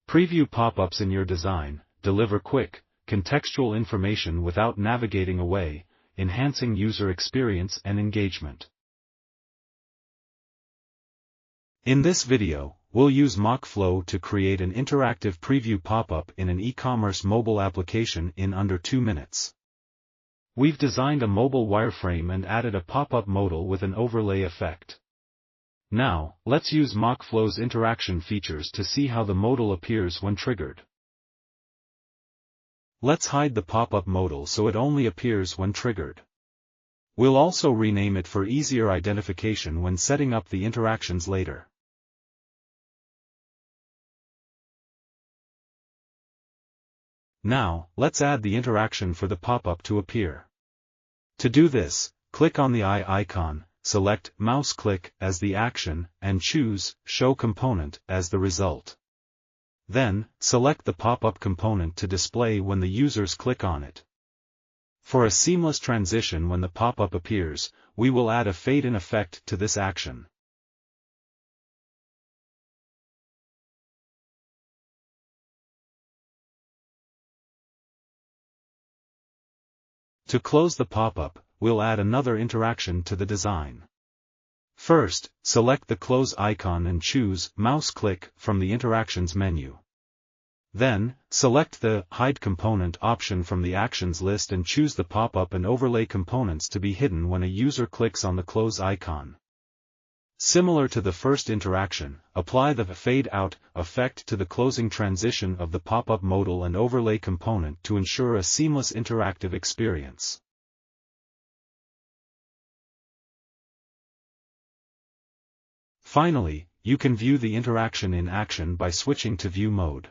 Preview pop-ups in your design, deliver quick, contextual information without navigating away, enhancing user experience and engagement. In this video, we'll use MockFlow to create an interactive preview pop-up in an e-commerce mobile application in under 2 minutes. We've designed a mobile wireframe and added a pop-up modal with an overlay effect. Now, let's use MockFlow's interaction features to see how the modal appears when triggered. Let's hide the pop-up modal so it only appears when triggered. We'll also rename it for easier identification when setting up the interactions later. Now, let's add the interaction for the pop-up to appear. To do this, click on the eye icon, select mouse click as the action, and choose Show Component as the result. Then, select the pop-up component to display when the users click on it. For a seamless transition when the pop-up appears, we will add a fade-in effect to this action. To close the pop-up, we'll add another interaction to the design. First, select the Close icon and choose Mouse Click from the Interactions menu. Then, select the Hide Component option from the Actions list and choose the pop-up and overlay components to be hidden when a user clicks on the Close icon. Similar to the first interaction, apply the Fade Out effect to the closing transition of the pop-up modal and overlay component to ensure a seamless interactive experience. Finally, you can view the interaction in action by switching to View mode.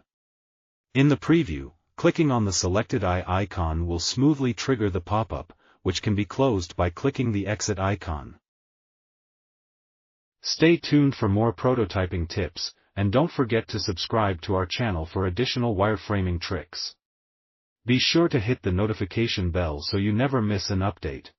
In the preview, clicking on the selected eye icon will smoothly trigger the pop-up, which can be closed by clicking the Exit icon. Stay tuned for more prototyping tips, and don't forget to subscribe to our channel for additional wireframing tricks. Be sure to hit the notification bell so you never miss an update.